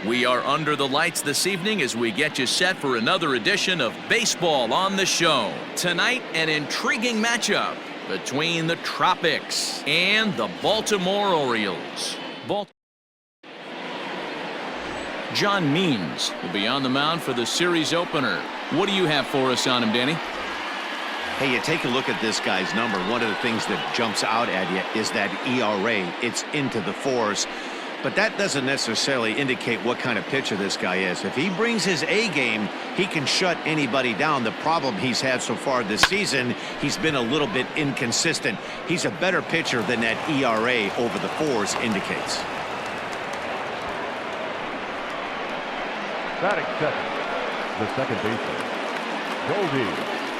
We are under the lights this evening as we get you set for another edition of Baseball on the Show. Tonight, an intriguing matchup between the Tropics and the Baltimore Orioles. John Means will be on the mound for the series opener. What do you have for us on him, Danny? Hey, you take a look at this guy's number. One of the things that jumps out at you is that ERA. It's into the fours. But that doesn't necessarily indicate what kind of pitcher this guy is. If he brings his A game, he can shut anybody down. The problem he's had so far this season, he's been a little bit inconsistent. He's a better pitcher than that ERA over the fours indicates. Batting second, the second baseman, Goldie.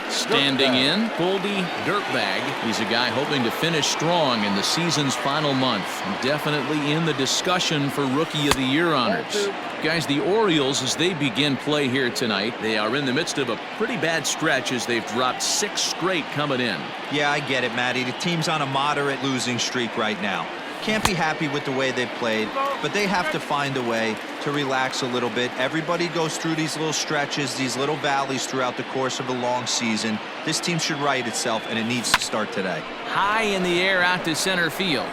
Standing in, Goldie Dirtbag. He's a guy hoping to finish strong in the season's final month. Definitely in the discussion for Rookie of the Year honors. Guys, the Orioles, as they begin play here tonight, they are in the midst of a pretty bad stretch as they've dropped 6 straight coming in. Yeah, I get it, Matty. The team's on a moderate losing streak right now. Can't be happy with the way they've played, but they have to find a way to relax a little bit. Everybody goes through these little stretches, these little valleys throughout the course of a long season. This team should right itself, and it needs to start today. High in the air out to center field.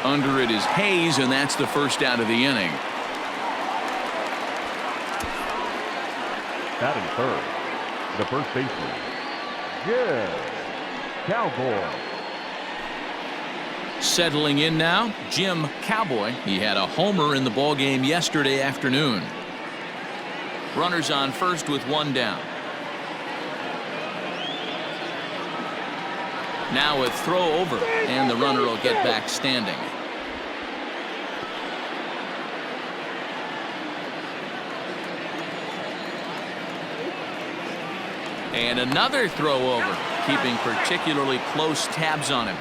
Under it is Hayes, and that's the first out of the inning. Batting third, the first baseman, Jim Cowboy. Settling in now, Jim Cowboy. He had a homer in the ballgame yesterday afternoon. Runners on first with 1 down. Now a throw over, and the runner will get back standing. And another throw over, keeping particularly close tabs on him.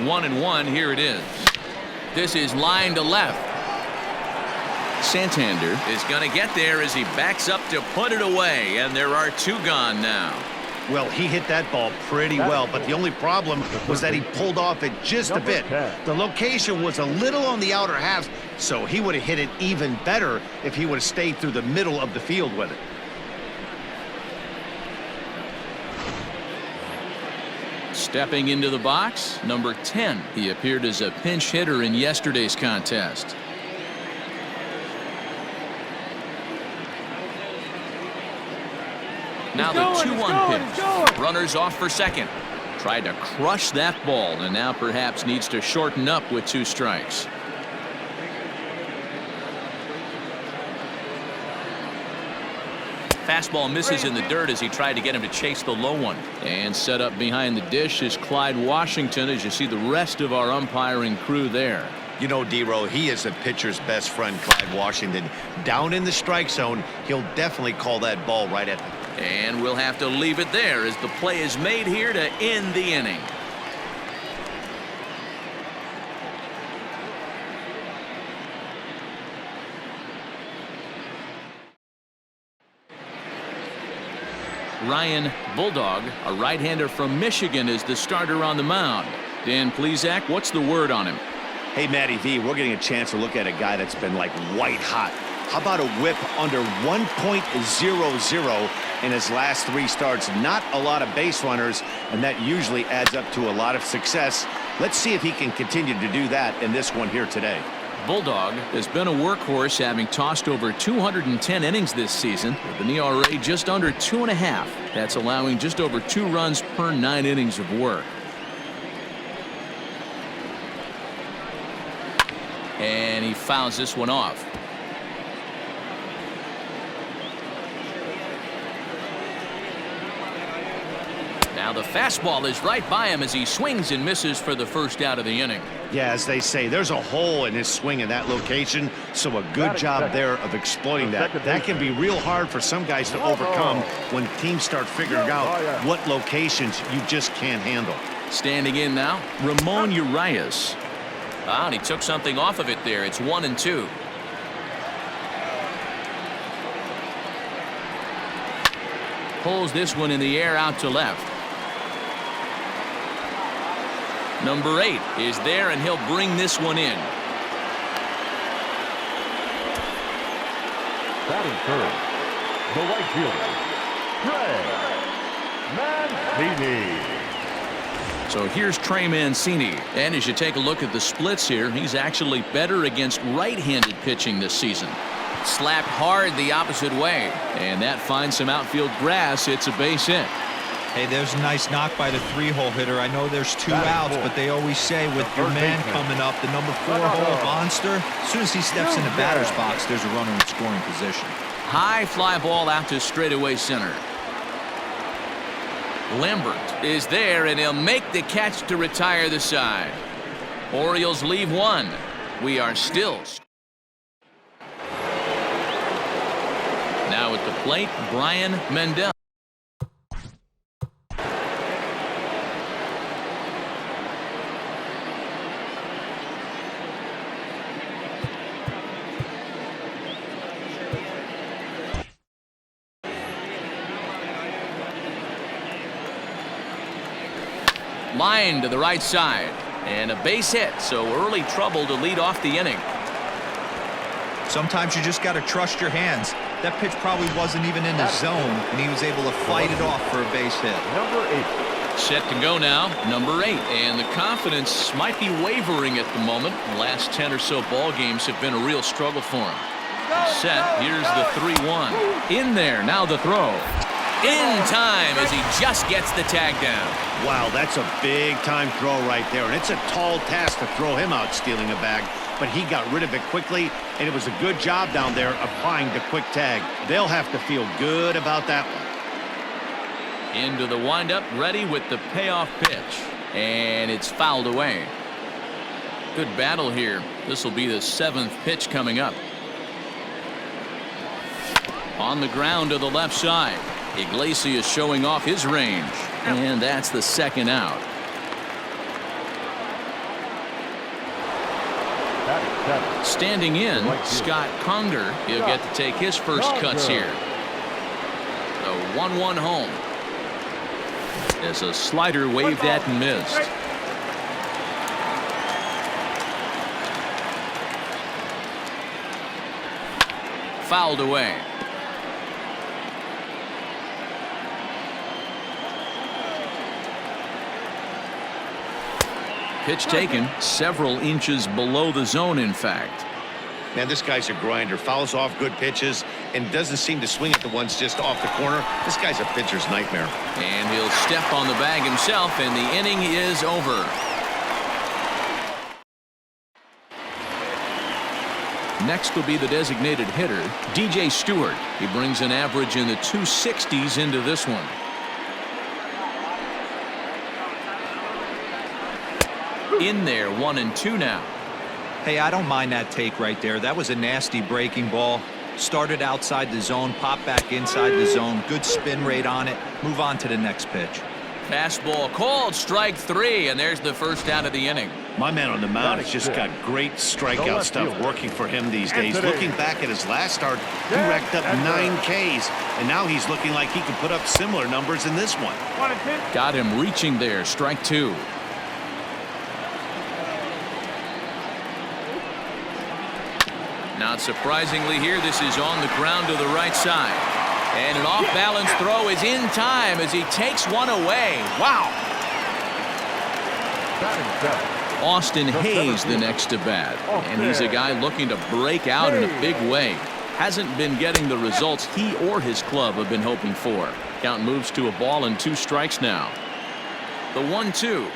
One and one, here it is. This is line to left. Santander is going to get there as he backs up to put it away, and there are 2 gone now. Well, he hit that ball pretty well, but the only problem was that he pulled off it just a bit. The location was a little on the outer half, so he would have hit it even better if he would have stayed through the middle of the field with it. Stepping into the box, number 10. He appeared as a pinch hitter in yesterday's contest. Now the 2-1 pitch. Runners off for second. Tried to crush that ball, and now perhaps needs to shorten up with 2 strikes. Fastball misses in the dirt as he tried to get him to chase the low one. And set up behind the dish is Clyde Washington, as you see the rest of our umpiring crew there. You know, D-Row, he is a pitcher's best friend, Clyde Washington. Down in the strike zone, he'll definitely call that ball right at the... And we'll have to leave it there as the play is made here to end the inning. Ryan Bulldog, a right-hander from Michigan, is the starter on the mound. Dan Plesac, what's the word on him? Hey, Matty V, we're getting a chance to look at a guy that's been like white hot. How about a whip under 1.00 in his last 3 starts? Not a lot of base runners, and that usually adds up to a lot of success. Let's see if he can continue to do that in this one here today. Bulldog has been a workhorse, having tossed over 210 innings this season with an ERA just under 2.5. That's allowing just over 2 runs per 9 innings of work. And he fouls this one off. Now the fastball is right by him as he swings and misses for the first out of the inning. Yeah, as they say, there's a hole in his swing in that location, so a good job there of exploiting that. That can be real hard for some guys to overcome when teams start figuring out what locations you just can't handle. Standing in now, Ramon Urias. And he took something off of it there. It's 1-2. Pulls this one in the air out to left. Number 8 is there, and he'll bring this one in. Batting third, the right fielder, Trey Mancini. So here's Trey Mancini. And as you take a look at the splits here, he's actually better against right-handed pitching this season. Slapped hard the opposite way. And that finds some outfield grass. It's a base hit. Hey, there's a nice knock by the 3-hole hitter. I know there's 2 outs, but they always say with your man coming up, the number 4-hole monster, as soon as he steps in the batter's box, there's a runner in scoring position. High fly ball out to straightaway center. Lambert is there, and he'll make the catch to retire the side. Orioles leave 1. We are still. Now at the plate, Brian Mendel. Line to the right side, and a base hit, so early trouble to lead off the inning. Sometimes you just got to trust your hands. That pitch probably wasn't even in the zone, and he was able to fight it off for a base hit. Number 8. Set to go now, number 8, and the confidence might be wavering at the moment. The last 10 or so ball games have been a real struggle for him. Set, here's the 3-1. In there, now the throw. In time as he just gets the tag down. Wow, that's a big-time throw right there, and it's a tall task to throw him out stealing a bag, but he got rid of it quickly, and it was a good job down there applying the quick tag. They'll have to feel good about that one. Into the windup, ready with the payoff pitch, and it's fouled away. Good battle here. This will be the 7th pitch coming up. On the ground to the left side. Iglesias showing off his range, and that's the 2nd out. Standing in, Scott Conger. He'll get to take his first cuts here. The 1-1 home. As a slider waved at and missed. Fouled away. Pitch taken several inches below the zone, in fact. Man, this guy's a grinder. Fouls off good pitches and doesn't seem to swing at the ones just off the corner. This guy's a pitcher's nightmare. And he'll step on the bag himself, and the inning is over. Next will be the designated hitter, DJ Stewart. He brings an average in the 260s into this one. In there, 1-2 now. Hey, I don't mind that take right there. That was a nasty breaking ball. Started outside the zone, popped back inside the zone. Good spin rate on it. Move on to the next pitch. Fastball called, strike 3, and there's the first out of the inning. My man on the mound has just got great strikeout stuff working for him these days. Looking back at his last start, he racked up 9 Ks, and now he's looking like he can put up similar numbers in this one. Got him reaching there, strike 2. Not surprisingly here, this is on the ground to the right side. And an off-balance throw is in time as he takes one away. Wow. Austin Hayes the next to bat. And he's a guy looking to break out in a big way. Hasn't been getting the results he or his club have been hoping for. Count moves to a ball and 2 strikes now. The 1-2.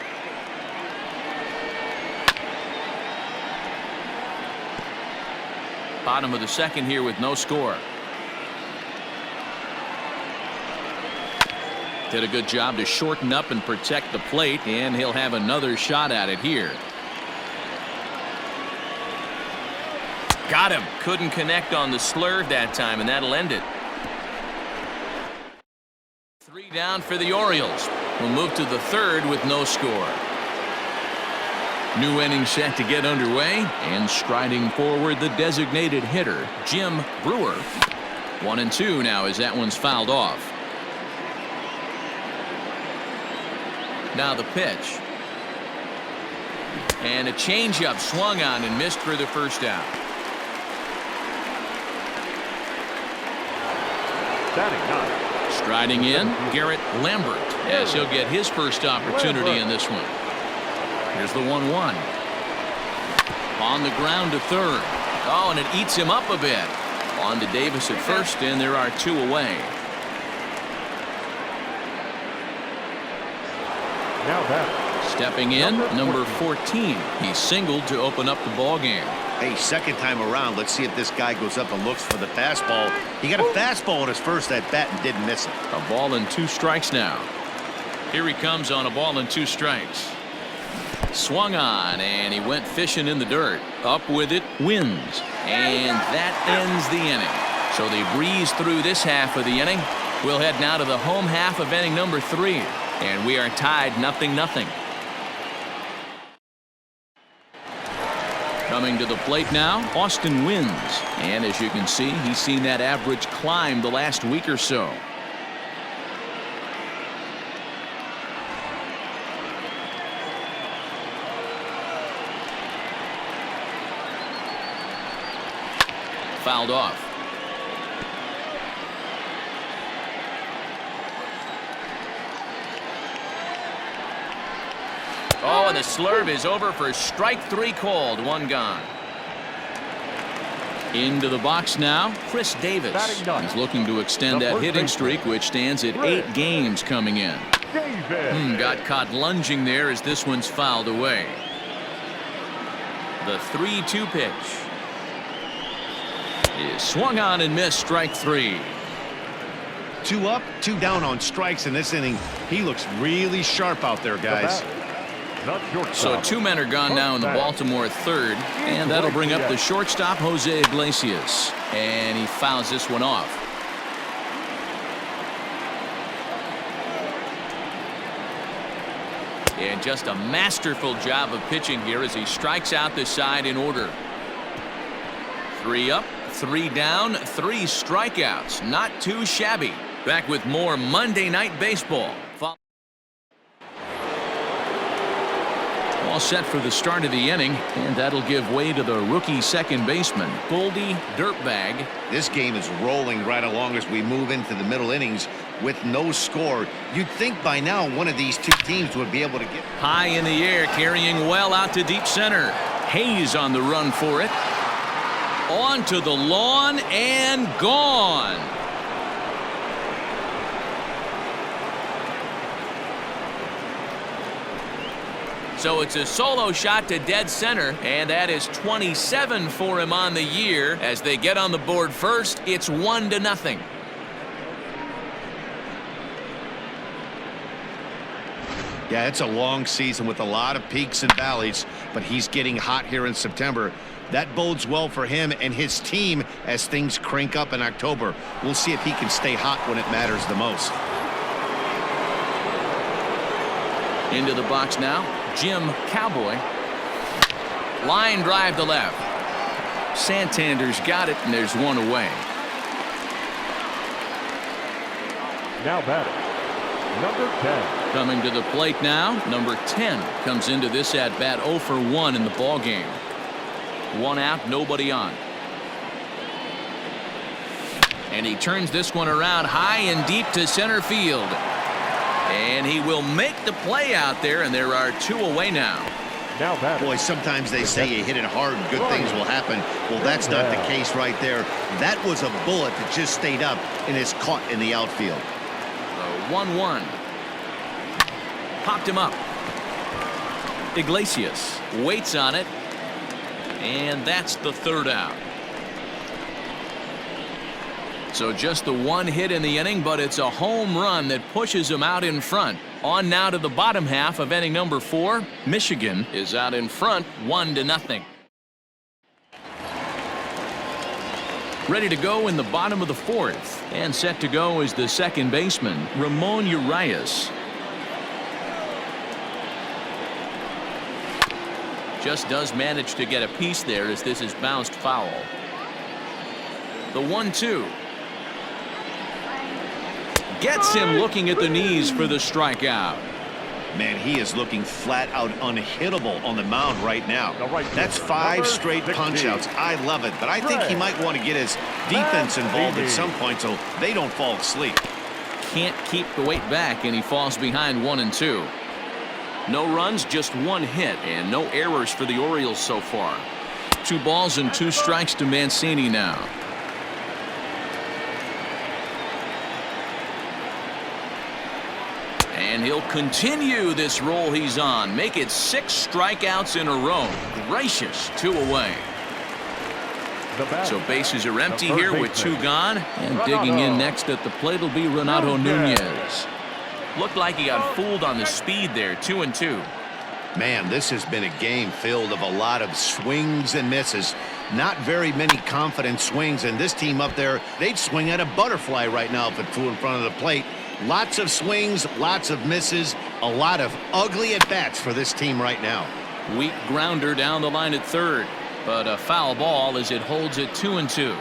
Bottom of the 2nd here with no score. Did a good job to shorten up and protect the plate, and he'll have another shot at it here. Got him. Couldn't connect on the slurve that time, and that'll end it. 3 down for the Orioles. We'll move to the 3rd with no score. New inning set to get underway, and striding forward the designated hitter, Jim Brewer. 1-2 now as that one's fouled off. Now the pitch. And a changeup swung on and missed for the first out. Batting ninth. Striding in, Garrett Lambert, as he'll get his first opportunity in this one. Here's the 1-1. On the ground to third. Oh, and it eats him up a bit. On to Davis at first, and there are 2 away. Now batting. Stepping in, number 14. He singled to open up the ball game. Hey, second time around, let's see if this guy goes up and looks for the fastball. He got a fastball on his first at bat and didn't miss it. A ball and 2 strikes now. Here he comes on a ball and 2 strikes. Swung on, and he went fishing in the dirt. Up with it, wins. And that ends the inning. So they breeze through this half of the inning. We'll head now to the home half of inning number 3. And we are tied 0-0. Coming to the plate now, Austin wins. And as you can see, he's seen that average climb the last week or so. Fouled off. Oh, and the slurve is over for strike 3 called. 1 gone. Into the box now, Chris Davis. He's looking to extend that hitting streak, which stands at 8 games coming in. Got caught lunging there as this one's fouled away. The 3-2 pitch is swung on and missed. Strike 3. 2 up, 2 down on strikes in this inning. He looks really sharp out there, guys. So 2 men are gone now in the Baltimore third, and that'll bring up the shortstop, Jose Iglesias, and he fouls this one off. And just a masterful job of pitching here as he strikes out the side in order. 3 up, 3 down, 3 strikeouts. Not too shabby. Back with more Monday Night Baseball. All set for the start of the inning, and that'll give way to the rookie second baseman, Goldie Dirtbag. This game is rolling right along as we move into the middle innings with no score. You'd think by now one of these 2 teams would be able to get high in the air, carrying well out to deep center. Hayes on the run for it. On to the lawn and gone. So it's a solo shot to dead center, and that is 27 for him on the year. As they get on the board first, it's 1-0. Yeah, it's a long season with a lot of peaks and valleys, but he's getting hot here in September. That bodes well for him and his team as things crank up in October. We'll see if he can stay hot when it matters the most. Into the box now, Jim Cowboy. Line drive to left. Santander's got it, and there's 1 away. Now batting, number 10. Coming to the plate now, number 10 comes into this at bat 0 for 1 in the ball game. 1 out, nobody on. And he turns this one around high and deep to center field. And he will make the play out there, and there are 2 away now. Now batting. Boy, sometimes they say you hit it hard and good things will happen. Well, that's not the case right there. That was a bullet that just stayed up and is caught in the outfield. 1-1. Popped him up. Iglesias waits on it, and that's the 3rd out. So just the 1 hit in the inning, but it's a home run that pushes him out in front. On now to the bottom half of inning number 4. Michigan is out in front 1-0. Ready to go in the bottom of the 4th, and set to go is the second baseman, Ramon Urias. Just does manage to get a piece there as this is bounced foul. The 1-2. Gets him looking at the knees for the strikeout. Man, he is looking flat out unhittable on the mound right now. That's 5 straight punch-outs. I love it, but I think he might want to get his defense involved at some point so they don't fall asleep. Can't keep the weight back, and he falls behind 1-2. No runs, just 1 hit, and no errors for the Orioles so far. 2 balls and 2 strikes to Mancini now. And he'll continue this roll he's on. Make it 6 strikeouts in a row. Gracious, 2 away. So bases are empty here with 2 gone. And digging in next at the plate will be Renato Nunez. Looked like he got fooled on the speed there. 2-2. Man, this has been a game filled of a lot of swings and misses. Not very many confident swings, and this team up there, they'd swing at a butterfly right now if it flew in front of the plate. Lots of swings, lots of misses, a lot of ugly at-bats for this team right now. Weak grounder down the line at third, but a foul ball as it holds it 2-2.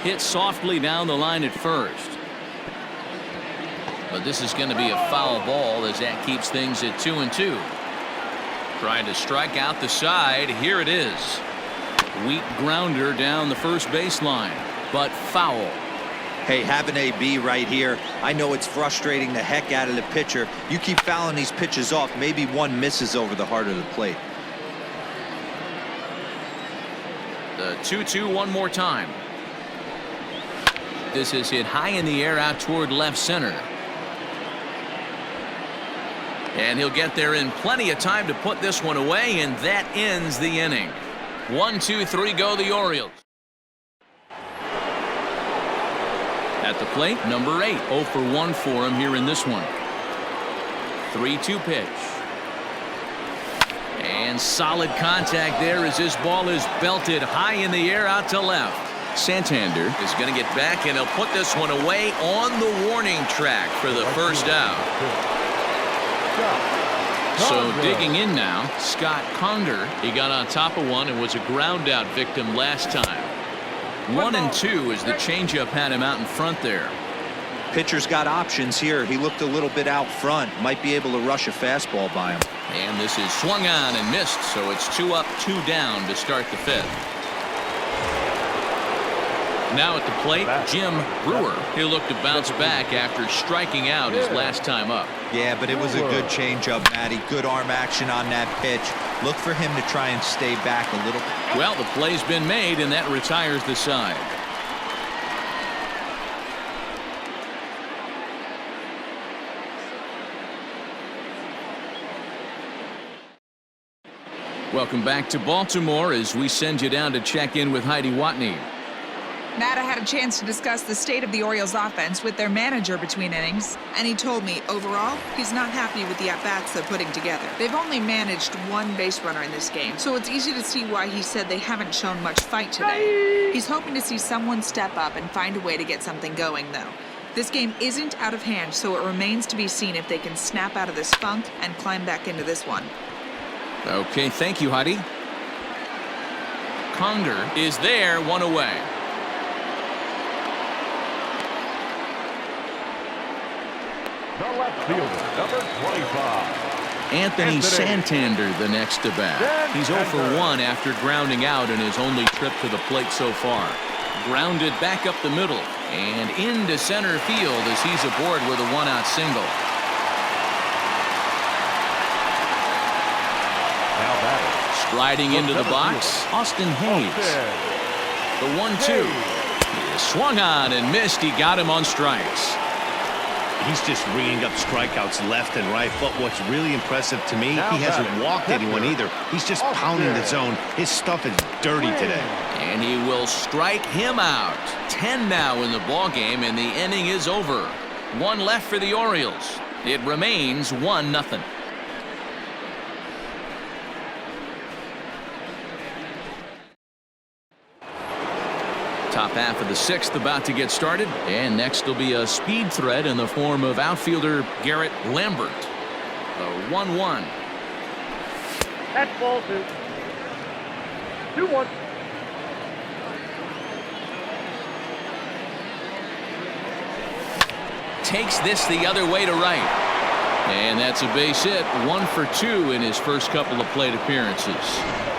Hit softly down the line at first. But this is going to be a foul ball as that keeps things at 2-2. Trying to strike out the side. Here it is. Weak grounder down the first baseline, but foul. Hey, have an AB right here. I know it's frustrating the heck out of the pitcher. You keep fouling these pitches off, maybe one misses over the heart of the plate. The 2-2 one more time. This is hit high in the air out toward left center. And he'll get there in plenty of time to put this one away, and that ends the inning. 1-2-3 go the Orioles. At the plate, number 8. 0 for 1 for him here in this one. 3-2 pitch. And solid contact there as this ball is belted high in the air out to left. Santander is going to get back, and he'll put this one away on the warning track for the first out. So digging in now, Scott Conger. He got on top of one and was a ground out victim last time. 1-2 as the changeup had him out in front there. Pitcher's got options here. He looked a little bit out front. Might be able to rush a fastball by him. And this is swung on and missed, so it's 2 up, 2 down to start the 5th. Now at the plate, Jim Brewer. He'll look to bounce back after striking out his last time up. Yeah, but it was a good changeup, Matty. Good arm action on that pitch. Look for him to try and stay back a little. Well, the play's been made, and that retires the side. Welcome back to Baltimore as we send you down to check in with Heidi Watney. Matt, I had a chance to discuss the state of the Orioles offense with their manager between innings, and he told me, overall, he's not happy with the at-bats they're putting together. They've only managed 1 base runner in this game, so it's easy to see why he said they haven't shown much fight today. He's hoping to see someone step up and find a way to get something going, though. This game isn't out of hand, so it remains to be seen if they can snap out of this funk and climb back into this one. Okay, thank you, Heidi. Conger is there, 1 away. The left fielder, number 25. Anthony Santander, the next to bat. He's 0 for 1 after grounding out in his only trip to the plate so far. Grounded back up the middle and into center field as he's aboard with a 1-out single. Now batting. Striding into the box, Austin Hayes. The 1-2. He is swung on and missed. He got him on strikes. He's just ringing up strikeouts left and right, but what's really impressive to me, he hasn't walked anyone either. He's just pounding the zone. His stuff is dirty today. And he will strike him out. 10 now in the ballgame, and the inning is over. 1 left for the Orioles. It remains 1-0. Top half of the 6th about to get started, and next will be a speed threat in the form of outfielder Garrett Lambert. The 1-1. That's ball 2. 2-1. takes this the other way to right. And that's a base hit, 1 for 2 in his first couple of plate appearances.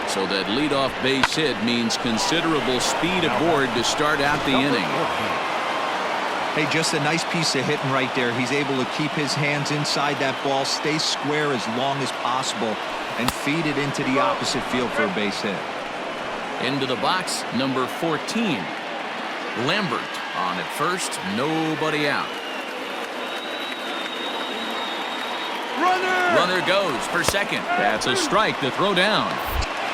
So that leadoff base hit means considerable speed aboard to start out the inning. Hey, just a nice piece of hitting right there. He's able to keep his hands inside that ball, stay square as long as possible, and feed it into the opposite field for a base hit. Into the box, number 14. Lambert on at first, nobody out. Runner goes for second. That's a strike to throw down.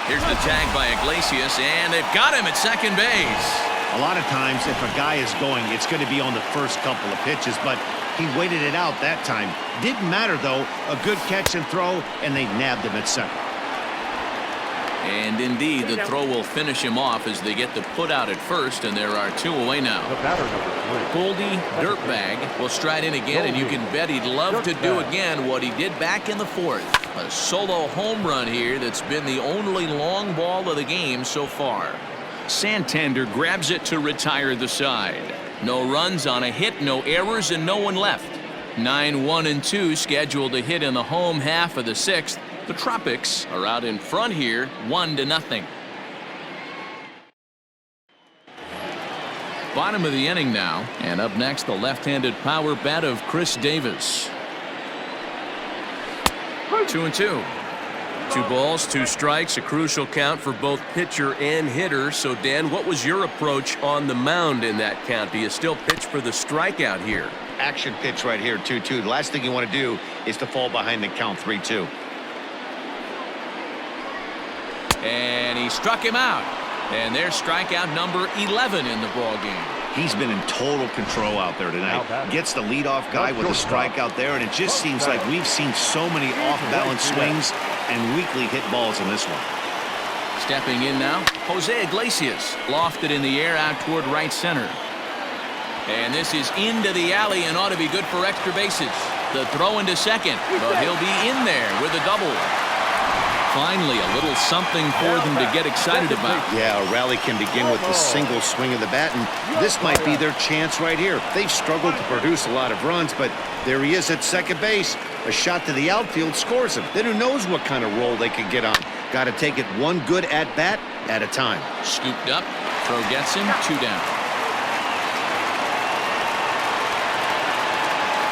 Here's the tag by Iglesias, and they've got him at second base. A lot of times, if a guy is going, it's going to be on the first couple of pitches, but he waited it out that time. Didn't matter, though. A good catch and throw, and they nabbed him at second. And indeed, the throw will finish him off as they get the put out at first, and there are 2 away now. The batter, number 3. Goldie Dirtbag will stride in again, and you can bet he'd love to do again what he did back in the 4th. A solo home run here that's been the only long ball of the game so far. Santander grabs it to retire the side. No runs on a hit, no errors, and no one left. 9-1-2 scheduled to hit in the home half of the 6th. The Tropics are out in front here, 1-0. Bottom of the inning now, and up next the left-handed power bat of Chris Davis. 2-2. 2 balls, 2 strikes, a crucial count for both pitcher and hitter. So, Dan, what was your approach on the mound in that count? Do you still pitch for the strikeout here? Action pitch right here, 2-2. The last thing you want to do is to fall behind the count 3-2. And he struck him out. And there's strikeout number 11 in the ballgame. He's been in total control out there tonight. Gets the leadoff guy with a strikeout there, and it just seems like we've seen so many off-balance swings and weakly hit balls in this one. Stepping in now, Jose Iglesias lofted in the air out toward right center. And this is into the alley and ought to be good for extra bases. The throw into second, but he'll be in there with a double. Finally, a little something for them to get excited about. Yeah, a rally can begin with a single swing of the bat, and this might be their chance right here. They've struggled to produce a lot of runs, but there he is at second base. A shot to the outfield scores him. Then who knows what kind of roll they can get on. Got to take it one good at-bat at a time. Scooped up, throw gets him, 2 down.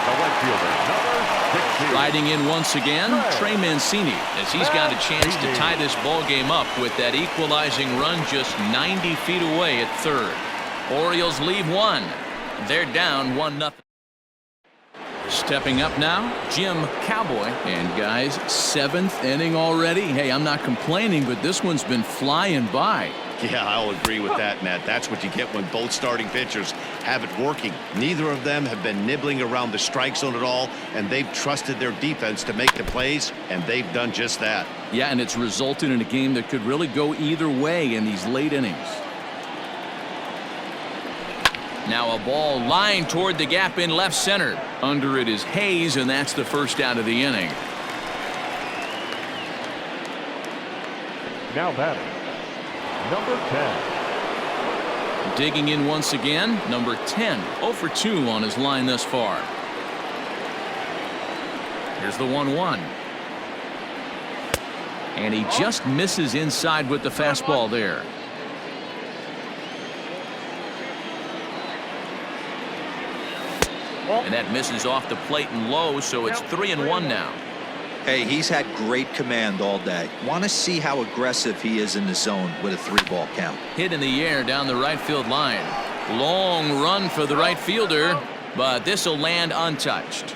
The right fielder, number 16. Riding in once again, Trey Mancini, as he's got a chance to tie this ball game up with that equalizing run just 90 feet away at third. Orioles leave 1. They're down 1-0. Stepping up now, Jim Cowboy. And guys, 7th inning already. Hey, I'm not complaining, but this one's been flying by. Yeah, I'll agree with that, Matt. That's what you get when both starting pitchers have it working. Neither of them have been nibbling around the strike zone at all, and they've trusted their defense to make the plays, and they've done just that. Yeah, and it's resulted in a game that could really go either way in these late innings. Now a ball lined toward the gap in left center. Under it is Hayes, and that's the first out of the inning. Now batting, number 10. Digging in once again, number 10. 0 for 2 on his line thus far. Here's the 1-1. And he just misses inside with the fastball there. And that misses off the plate and low, so it's 3-1 now. Hey, he's had great command all day. Want to see how aggressive he is in the zone with a 3-ball count. Hit in the air down the right field line. Long run for the right fielder, but this will land untouched.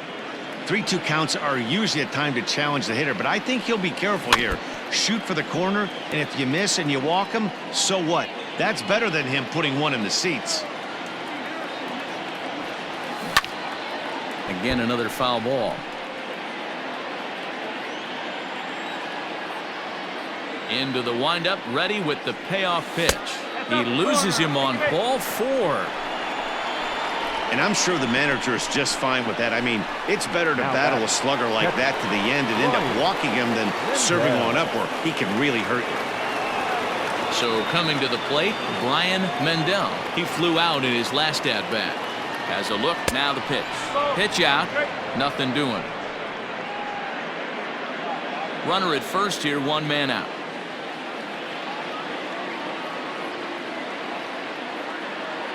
3-2 counts are usually a time to challenge the hitter, but I think he'll be careful here. Shoot for the corner, and if you miss and you walk him, so what? That's better than him putting one in the seats. Again, another foul ball. Into the windup, ready with the payoff pitch. He loses him on ball 4. And I'm sure the manager is just fine with that. I mean, it's better to battle a slugger like that to the end and end up walking him than serving one up where he can really hurt you. So coming to the plate, Brian Mendel. He flew out in his last at-bat. Has a look, now the pitch. Pitch out, nothing doing. Runner at first here, 1 man out.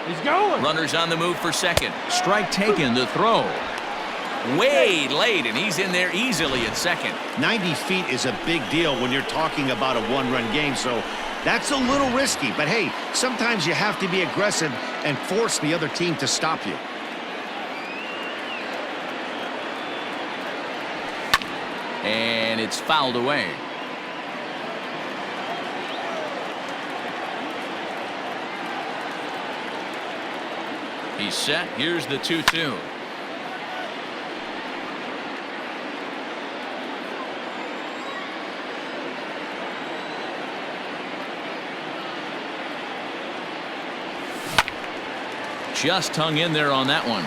He's going. Runners on the move for second. Strike taken, the throw. Way late, and he's in there easily at second. 90 feet is a big deal when you're talking about a one-run game, so that's a little risky. But hey, sometimes you have to be aggressive and force the other team to stop you. And it's fouled away. He's set. Here's the 2-2. Just hung in there on that one.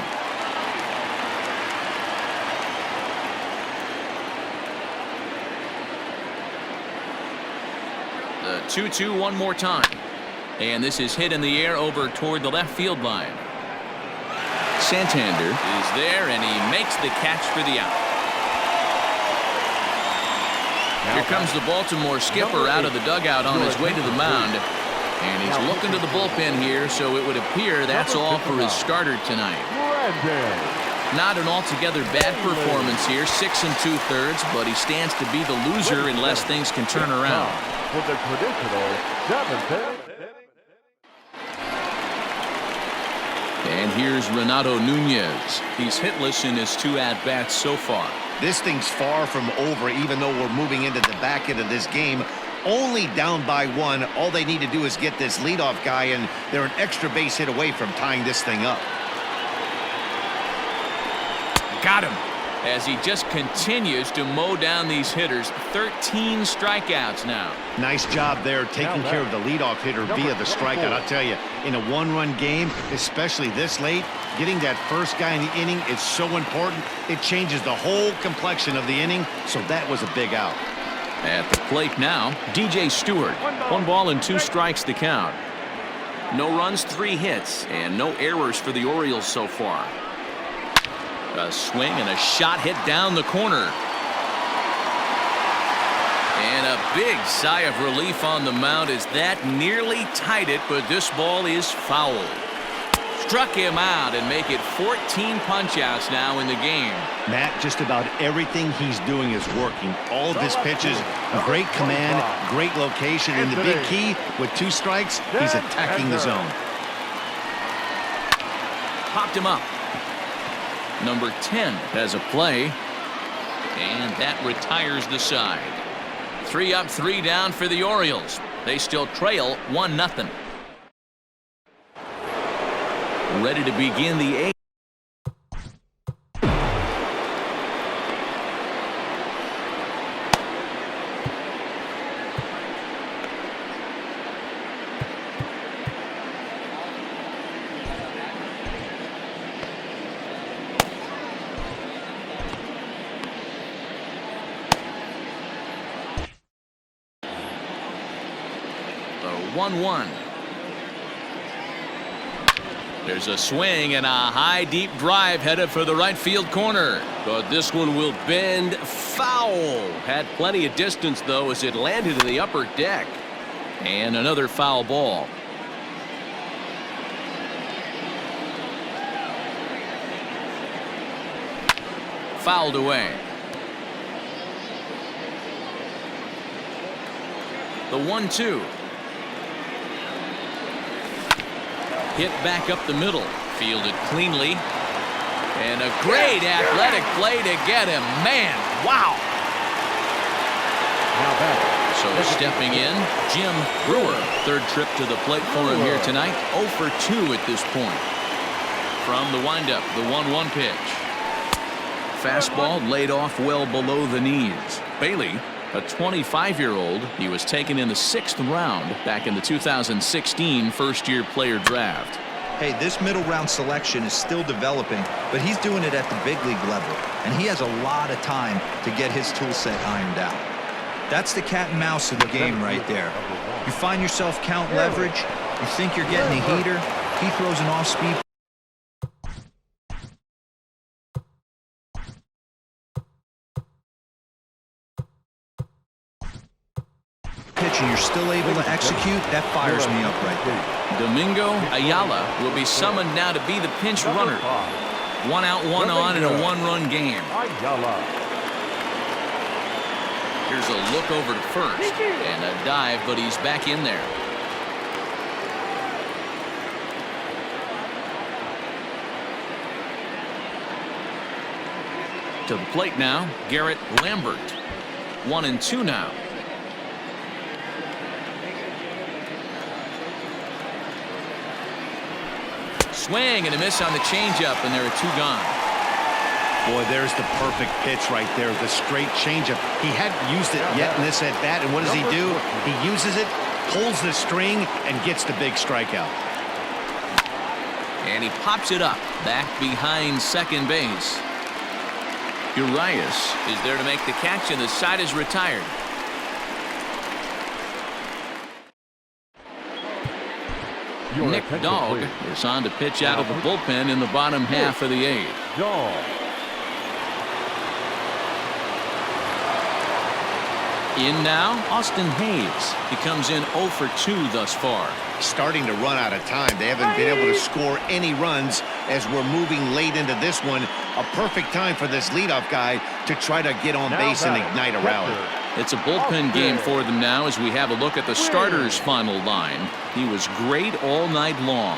The 2-2 one more time. And this is hit in the air over toward the left field line. Santander is there, and he makes the catch for the out. Here comes the Baltimore skipper out of the dugout on his way to the mound. And he's looking to the bullpen here, so it would appear that's all for his starter tonight. Not an altogether bad performance here, 6 2/3, but he stands to be the loser unless things can turn around. For the traditional 7th inning. And here's Renato Nunez. He's hitless in his 2 at-bats so far. This thing's far from over, even though we're moving into the back end of this game. Only down by 1. All they need to do is get this leadoff guy, and they're an extra base hit away from tying this thing up. Got him. As he just continues to mow down these hitters. 13 strikeouts now. Nice job there taking care of the leadoff hitter via the strikeout. I'll tell you, in a one-run game, especially this late, getting that first guy in the inning is so important. It changes the whole complexion of the inning, so that was a big out. At the plate now, DJ Stewart. 1 ball and 2 strikes to count. No runs, 3 hits, and no errors for the Orioles so far. A swing and a shot hit down the corner. And a big sigh of relief on the mound as that nearly tied it, but this ball is foul. Struck him out and make it 14 punch-outs now in the game. Matt, just about everything he's doing is working. All of his pitches, great command, great location, and the big key, with 2 strikes, he's attacking the zone. Popped him up. Number 10 has a play, and that retires the side. 3 up, 3 down for the Orioles. They still trail 1-0. Ready to begin the 8th. The 1-1. There's a swing and a high deep drive headed for the right field corner. But this one will bend foul. Had plenty of distance though as it landed in the upper deck. And another foul ball. Fouled away. The 1-2. Hit back up the middle. Fielded cleanly. And a great athletic play to get him. Man, wow. So stepping in, Jim Brewer. 3rd trip to the plate for him here tonight. 0 for 2 at this point. From the windup, the 1-1 pitch. Fastball laid off well below the knees. Bailey, a 25-year-old, he was taken in the 6th round back in the 2016 first-year player draft. Hey, this middle round selection is still developing, but he's doing it at the big league level, and he has a lot of time to get his tool set ironed out. That's the cat and mouse of the game right there. You find yourself counting leverage, you think you're getting a heater, he throws an off-speed and you're still able to execute, that fires me up right there. Domingo Ayala will be summoned now to be the pinch runner. 1 out, 1 on in a 1-run game. Here's a look over to first and a dive, but he's back in there. To the plate now, Garrett Lambert. 1-2 now. Swing and a miss on the changeup, and there are 2 gone. Boy, there's the perfect pitch right there, the straight changeup. He hadn't used it yet in this at-bat, and what does he do? He uses it, pulls the string, and gets the big strikeout. And he pops it up, back behind second base. Urias is there to make the catch, and the side is retired. Nick Dog is on to pitch out of the bullpen in the bottom half of the 8th. In now, Austin Hayes. He comes in 0 for 2 thus far. Starting to run out of time. They haven't been able to score any runs as we're moving late into this one. A perfect time for this leadoff guy to try to get on base and ignite a rally. It's a bullpen game for them now as we have a look at the starter's final line. He was great all night long.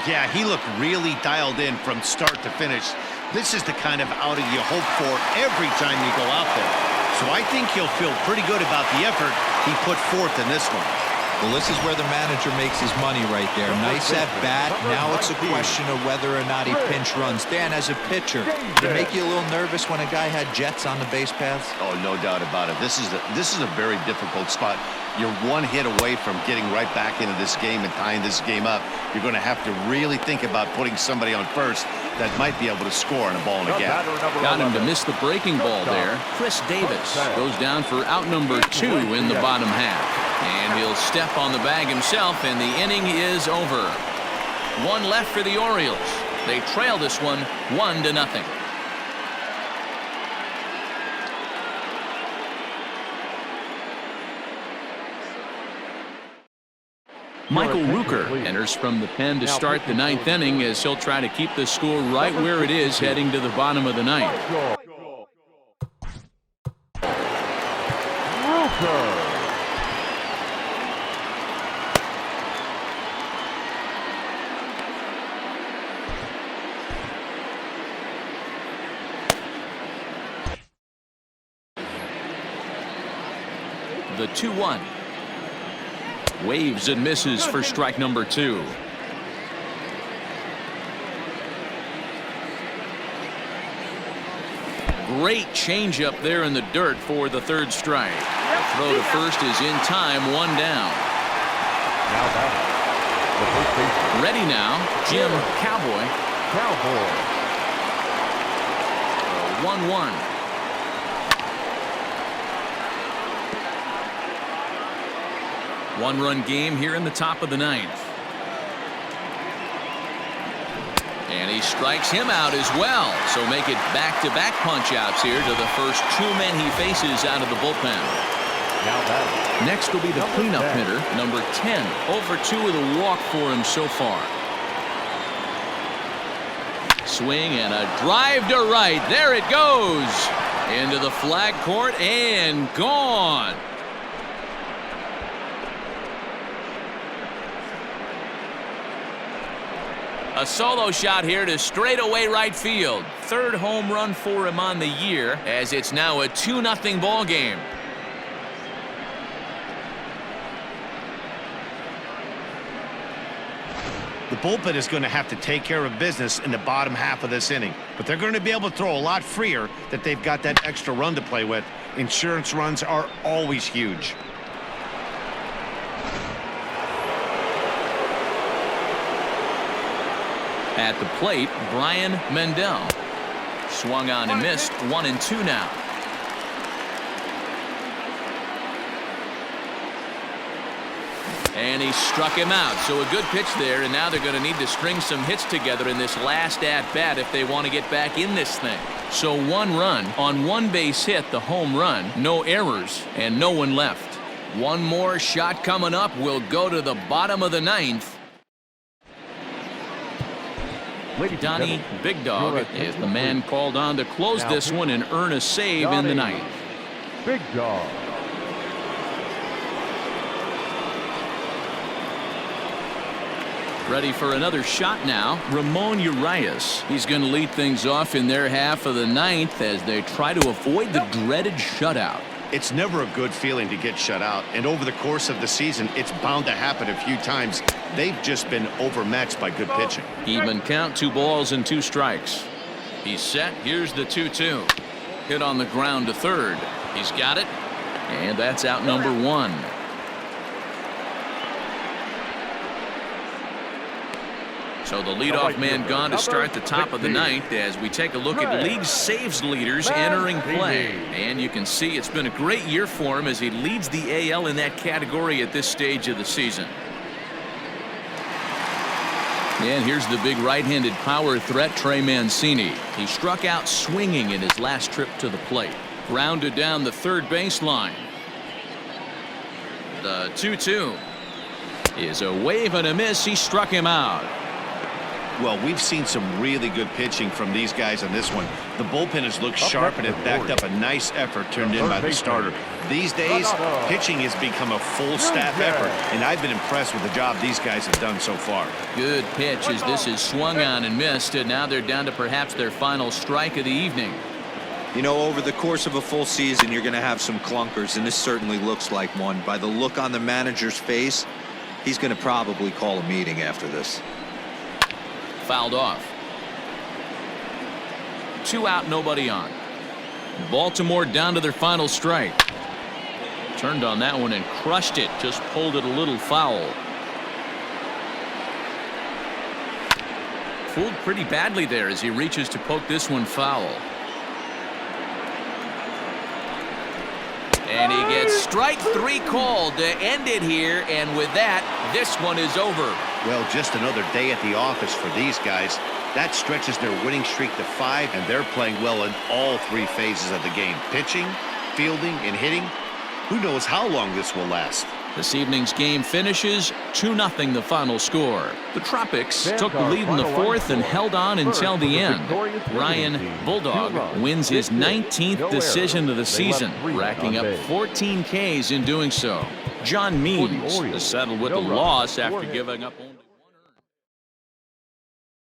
Yeah, he looked really dialed in from start to finish. This is the kind of outing you hope for every time you go out there. So I think he'll feel pretty good about the effort he put forth in this one. Well, this is where the manager makes his money right there. Nice at bat. Now it's a question of whether or not he pinch runs. Dan, as a pitcher, did it make you a little nervous when a guy had jets on the base paths? Oh, no doubt about it. This is a very difficult spot. You're 1 hit away from getting right back into this game and tying this game up. You're going to have to really think about putting somebody on first that might be able to score on a ball in a gap. Got him to miss the breaking ball there. Chris Davis goes down for out number 2 in the bottom half. And he'll step on the bag himself, and the inning is over. 1 left for the Orioles. They trail this one 1-0. Michael Rooker enters from the pen to start the 9th inning as he'll try to keep the score right where it is heading to the bottom of the 9th. The 2-1. Waves and misses for strike number 2. Great changeup there in the dirt for the 3rd strike. The throw to first is in time, 1 down. Ready now, Jim Cowboy. 1-1. One-run game here in the top of the 9th. And he strikes him out as well. So make it back-to-back punch-outs here to the first 2 men he faces out of the bullpen. Next will be the cleanup hitter, number 10. 0 for 2 with a walk for him so far. Swing and a drive to right. There it goes. Into the flag court and gone. A solo shot here to straightaway right field. 3rd home run for him on the year as it's now a 2-0 ball game. The bullpen is going to have to take care of business in the bottom half of this inning, but they're going to be able to throw a lot freer that they've got that extra run to play with. Insurance runs are always huge. At the plate, Brian Mendel. Swung on and missed. 1-2 now. And he struck him out. So a good pitch there, and now they're going to need to string some hits together in this last at-bat if they want to get back in this thing. So 1 run on 1 base hit, the home run, no errors, and no one left. One more shot coming up will go to the bottom of the ninth. Donnie Big Dog is the man called on to close this one and earn a save in the ninth. Big Dog. Ready for another shot now. Ramon Urias. He's going to lead things off in their half of the ninth as they try to avoid the dreaded shutout. It's never a good feeling to get shut out, and over the course of the season, it's bound to happen a few times. They've just been overmatched by good pitching. Even count, 2 balls and 2 strikes. He's set. Here's the 2-2. Hit on the ground to third. He's got it, and that's out number 1. So the leadoff man gone to start the top of the ninth as we take a look at league saves leaders entering play. And you can see it's been a great year for him as he leads the AL in that category at this stage of the season. And here's the big right-handed power threat, Trey Mancini. He struck out swinging in his last trip to the plate. Grounded down the third baseline. The 2-2 is a wave and a miss. He struck him out. Well, we've seen some really good pitching from these guys on this one. The bullpen has looked sharp and have backed up a nice effort turned in by the starter. These days, pitching has become a full staff effort, and I've been impressed with the job these guys have done so far. Good pitch as this is swung on and missed, and now they're down to perhaps their final strike of the evening. You know, over the course of a full season, you're going to have some clunkers, and this certainly looks like one. By the look on the manager's face, he's going to probably call a meeting after this. Fouled off. 2 out, nobody on. Baltimore down to their final strike. Turned on that one and crushed it. Just pulled it a little foul. Fooled pretty badly there as he reaches to poke this one foul. And he gets strike 3 called to end it here, and with that, this one is over. Well, just another day at the office for these guys. That stretches their winning streak to 5, and they're playing well in all 3 phases of the game. Pitching, fielding, and hitting. Who knows how long this will last? This evening's game finishes 2-0 the final score. The Tropics took the lead in the 4th and held on until the end. Ryan Bulldog wins his 19th decision of the season, racking up 14 Ks in doing so. John Means is settled with a loss after giving up